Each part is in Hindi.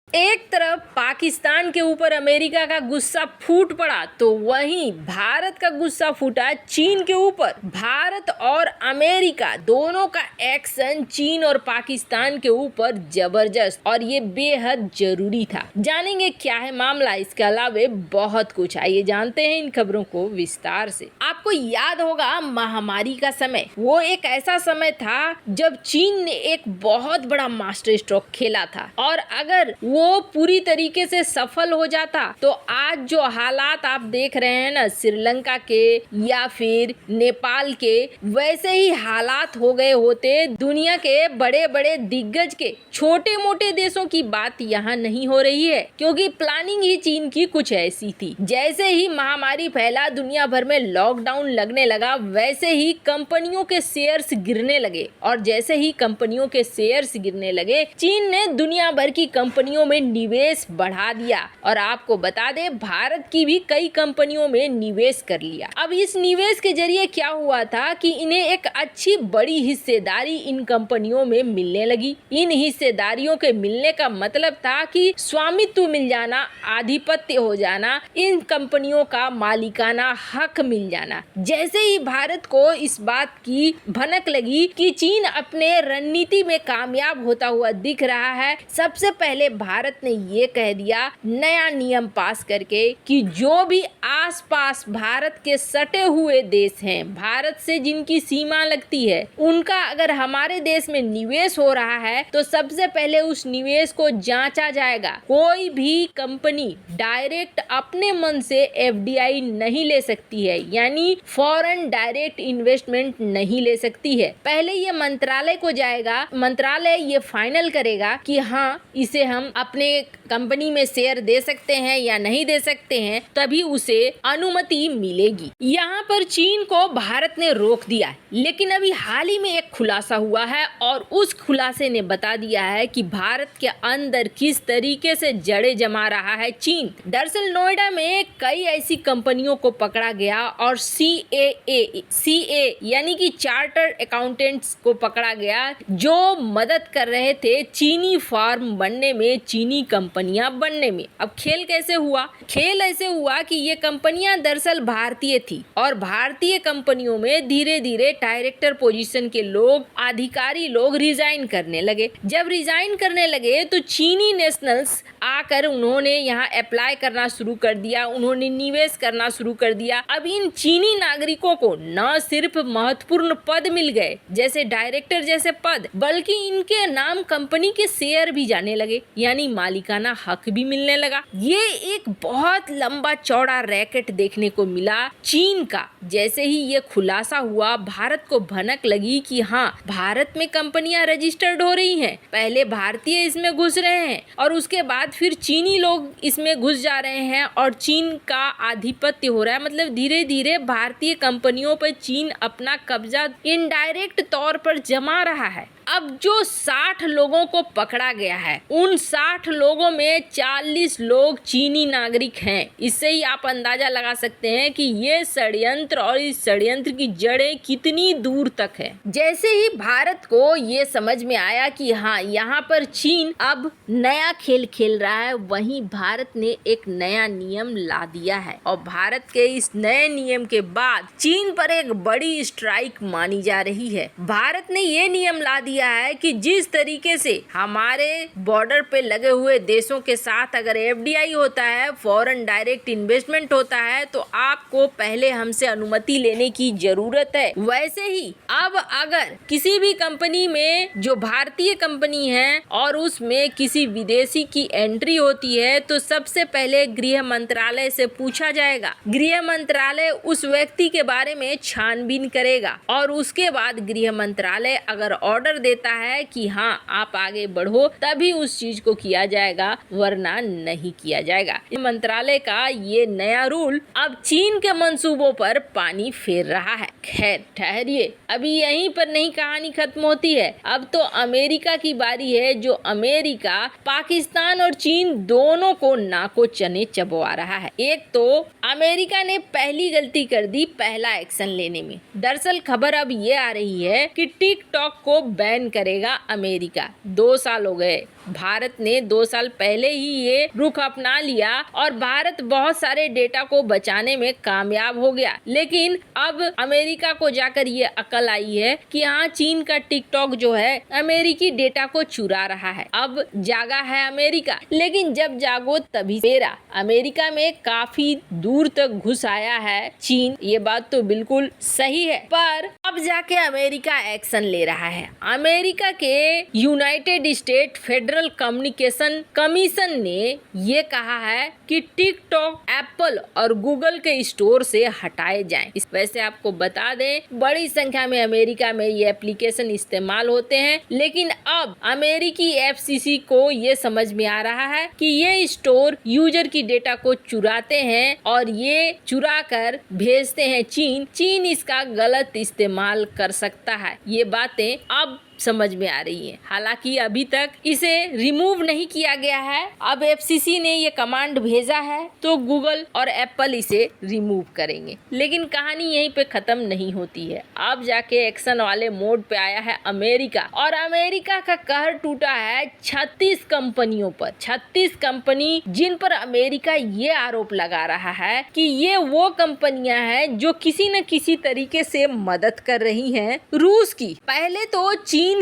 एक तरफ पाकिस्तान के ऊपर अमेरिका का गुस्सा फूट पड़ा तो वहीं भारत का गुस्सा फूटा चीन के ऊपर। भारत और अमेरिका दोनों का एक्शन चीन और पाकिस्तान के ऊपर जबरदस्त और ये बेहद जरूरी था। जानेंगे क्या है मामला, इसके अलावा बहुत कुछ, आइए जानते हैं इन खबरों को विस्तार से। आपको याद होगा महामारी का समय, वो एक ऐसा समय था जब चीन ने एक बहुत बड़ा मास्टर स्ट्रोक खेला था और अगर वो पूरी तरीके से सफल हो जाता तो आज जो हालात आप देख रहे हैं ना श्रीलंका के या फिर नेपाल के, वैसे ही हालात हो गए होते। दुनिया के बड़े बड़े दिग्गज के, छोटे मोटे देशों की बात यहाँ नहीं हो रही है क्योंकि प्लानिंग ही चीन की कुछ ऐसी थी। जैसे ही महामारी फैला, दुनिया भर में लॉकडाउन लगने लगा, वैसे ही कंपनियों के शेयर्स गिरने लगे और जैसे ही कंपनियों के शेयर्स गिरने लगे, चीन ने दुनिया भर की कंपनियों में निवेश बढ़ा दिया और आपको बता दें भारत की भी कई कंपनियों में निवेश कर लिया। अब इस निवेश के जरिए क्या हुआ था कि इन्हें एक अच्छी बड़ी हिस्सेदारी इन कंपनियों में मिलने लगी। इन हिस्सेदारियों के मिलने का मतलब था कि स्वामित्व मिल जाना, आधिपत्य हो जाना, इन कंपनियों का मालिकाना हक मिल जाना। जैसे ही भारत को इस बात की भनक लगी कि चीन अपने रणनीति में कामयाब होता हुआ दिख रहा है, सबसे पहले भारत ने ये कह दिया नया नियम पास करके कि जो भी आसपास भारत के सटे हुए देश हैं, भारत से जिनकी सीमा लगती है, उनका अगर हमारे देश में निवेश हो रहा है तो सबसे पहले उस निवेश को जांचा जाएगा। कोई भी कंपनी डायरेक्ट अपने मन से एफडीआई नहीं ले सकती है, यानी फॉरेन डायरेक्ट इन्वेस्टमेंट नहीं ले सकती है। पहले ये मंत्रालय को जाएगा, मंत्रालय ये फाइनल करेगा कि हाँ इसे हम अपने कंपनी में शेयर दे सकते हैं या नहीं दे सकते हैं, तभी उसे अनुमति मिलेगी। यहाँ पर चीन को भारत ने रोक दिया है, लेकिन अभी हाल ही में एक खुलासा हुआ है और उस खुलासे ने बता दिया है कि भारत के अंदर किस तरीके से जड़ें जमा रहा है चीन। दरअसल नोएडा में कई ऐसी कंपनियों को पकड़ा गया और सीए यानी कि चार्टर्ड अकाउंटेंट्स को पकड़ा गया जो मदद कर रहे थे चीनी फार्म बनने में, चीनी कंपनियां बनने में। अब खेल कैसे हुआ? खेल ऐसे हुआ कि ये कंपनियां दरअसल भारतीय थी और भारतीय कंपनियों में धीरे धीरे डायरेक्टर पोजीशन के लोग, अधिकारी लोग रिजाइन करने लगे। जब रिजाइन करने लगे तो चीनी नेशनल्स आकर उन्होंने यहाँ अप्लाई करना शुरू कर दिया, उन्होंने निवेश करना शुरू कर दिया। अब इन चीनी नागरिकों को न सिर्फ महत्वपूर्ण पद मिल गए जैसे डायरेक्टर जैसे पद, बल्कि इनके नाम कंपनी के शेयर भी जाने लगे, यानी मालिकाना हक भी मिलने लगा। ये एक बहुत लंबा चौड़ा रैकेट देखने को मिला चीन का। जैसे ही ये खुलासा हुआ, भारत को भनक लगी कि हाँ भारत में कंपनियां रजिस्टर्ड हो रही हैं, पहले भारतीय इसमें घुस रहे हैं और उसके बाद फिर चीनी लोग इसमें घुस जा रहे हैं और चीन का आधिपत्य हो रहा है। मतलब धीरे धीरे भारतीय कंपनियों पर चीन अपना कब्जा इनडायरेक्ट तौर पर जमा रहा है। अब जो 60 लोगों को पकड़ा गया है, उन 60 लोगों में 40 लोग चीनी नागरिक हैं। इससे ही आप अंदाजा लगा सकते हैं कि ये षड्यंत्र और इस षड्यंत्र की जड़ें कितनी दूर तक है। जैसे ही भारत को ये समझ में आया कि हाँ यहाँ पर चीन अब नया खेल खेल रहा है, वहीं भारत ने एक नया नियम ला दिया है और भारत के इस नए नियम के बाद चीन पर एक बड़ी स्ट्राइक मानी जा रही है। भारत ने ये नियम ला दिया है कि जिस तरीके से हमारे बॉर्डर पे लगे हुए देशों के साथ अगर एफडीआई होता है, फॉरेन डायरेक्ट इन्वेस्टमेंट होता है, तो आपको पहले हमसे अनुमति लेने की जरूरत है। वैसे ही अब अगर किसी भी कंपनी में जो भारतीय कंपनी है और उसमें किसी विदेशी की एंट्री होती है तो सबसे पहले गृह मंत्रालय से पूछा जाएगा। गृह मंत्रालय उस व्यक्ति के बारे में छानबीन करेगा और उसके बाद गृह मंत्रालय अगर ऑर्डर देता है कि हाँ आप आगे बढ़ो, तभी उस चीज को किया जाएगा, वरना नहीं किया जाएगा। मंत्रालय का ये नया रूल अब चीन के मंसूबों पर पानी फेर रहा है। खैर ठहरिए, अभी यहीं पर नहीं कहानी खत्म होती है। अब तो अमेरिका की बारी है, जो अमेरिका पाकिस्तान और चीन दोनों को नाको चने चबवा रहा है। एक तो अमेरिका ने पहली गलती कर दी पहला एक्शन लेने में। दरअसल खबर अब ये आ रही है कि टिकटॉक को बैन करेगा अमेरिका। 2 साल हो गए, भारत ने 2 साल पहले ही ये रुख अपना लिया और भारत बहुत सारे डेटा को बचाने में कामयाब हो गया। लेकिन अब अमेरिका को जाकर ये अकल आई है कि हाँ, चीन का टिकटॉक जो है अमेरिकी डेटा को चुरा रहा है। अब जागा है अमेरिका, लेकिन जब जागो तभी सवेरा। अमेरिका में काफी दूर तक घुस आया है चीन, ये बात तो बिल्कुल सही है, पर अब जाके अमेरिका एक्शन ले रहा है। अमेरिका के United state federal communication commission ने ये कहा है कि टिकटॉक एप्पल और गूगल के स्टोर से हटाए जाएं। इस वैसे आपको बता दें, बड़ी संख्या में अमेरिका में ये एप्लीकेशन इस्तेमाल होते हैं, लेकिन अब अमेरिकी एफसीसी को ये समझ में आ रहा है कि ये स्टोर यूजर की डेटा को चुराते हैं और ये चुरा कर भेजते हैं चीन इसका गलत इस्तेमाल कर सकता है। ये बातें अब समझ में आ रही है। हालांकि अभी तक इसे रिमूव नहीं किया गया है। अब एफसीसी ने ये कमांड भेजा है तो गूगल और एप्पल इसे रिमूव करेंगे। लेकिन कहानी यहीं पे खत्म नहीं होती है। अब जाके एक्शन वाले मोड पे आया है अमेरिका, और अमेरिका का कहर टूटा है 36 कंपनियों पर। 36 कंपनी जिन पर अमेरिका ये आरोप लगा रहा है कि ये वो कंपनियां हैं जो किसी न किसी तरीके से मदद कर रही हैं रूस की। पहले तो चीन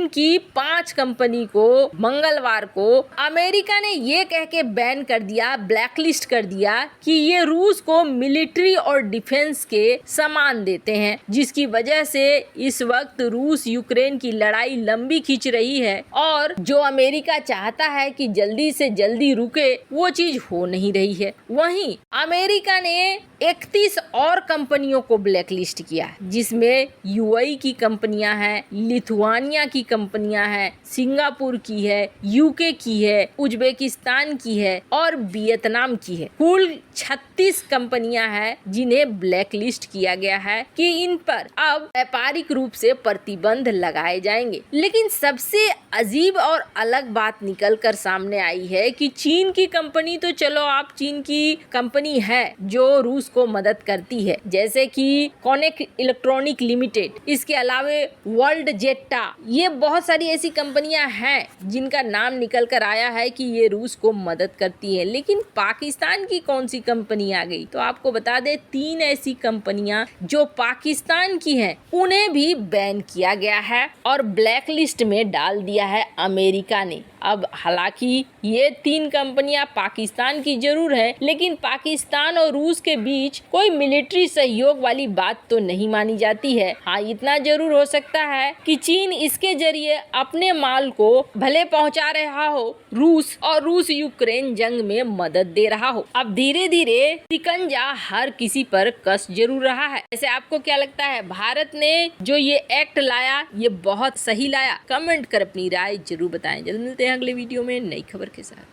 की 5 कंपनी को मंगलवार को अमेरिका ने ये कह के बैन कर दिया, ब्लैकलिस्ट कर दिया कि ये रूस को मिलिट्री और डिफेंस के सामान देते हैं, जिसकी वजह से इस वक्त रूस यूक्रेन की लड़ाई लंबी खींच रही है और जो अमेरिका चाहता है कि जल्दी से जल्दी रुके, वो चीज हो नहीं रही है। वहीं अमेरिका ने 31 और कंपनियों को ब्लैकलिस्ट किया, जिसमें यूएई की कंपनियां हैं, लिथुआनिया की कंपनियां हैं, सिंगापुर की है, यूके की है, उज्बेकिस्तान की है और वियतनाम की है। कुल 36 कंपनियां हैं जिन्हें ब्लैकलिस्ट किया गया है कि इन पर अब व्यापारिक रूप से प्रतिबंध लगाए जाएंगे। लेकिन सबसे अजीब और अलग बात निकल कर सामने आई है कि चीन की कंपनी तो चलो, आप चीन की कंपनी है जो रूस को मदद करती है, जैसे कि कॉनेक इलेक्ट्रॉनिक लिमिटेड, इसके अलावे वर्ल्ड जेट्टा, ये बहुत सारी ऐसी कंपनियां हैं जिनका नाम निकल कर आया है कि ये रूस को मदद करती है। लेकिन पाकिस्तान की कौन सी कंपनी आ गई? तो आपको बता दें, 3 ऐसी कंपनियां जो पाकिस्तान की हैं उन्हें भी बैन किया गया है और ब्लैक लिस्ट में डाल दिया है अमेरिका ने। अब हालांकि ये 3 कंपनियां पाकिस्तान की जरूर है, लेकिन पाकिस्तान और रूस के बीच कोई मिलिट्री सहयोग वाली बात तो नहीं मानी जाती है। हाँ, इतना जरूर हो सकता है कि चीन इसके जरिए अपने माल को भले पहुंचा रहा हो रूस, और रूस यूक्रेन जंग में मदद दे रहा हो। अब धीरे धीरे शिकंजा हर किसी पर कस जरूर रहा है। ऐसे आपको क्या लगता है, भारत ने जो ये एक्ट लाया ये बहुत सही लाया? कमेंट कर अपनी राय जरूर बताएं। जल्द मिलते हैं अगले वीडियो में नई खबर के साथ।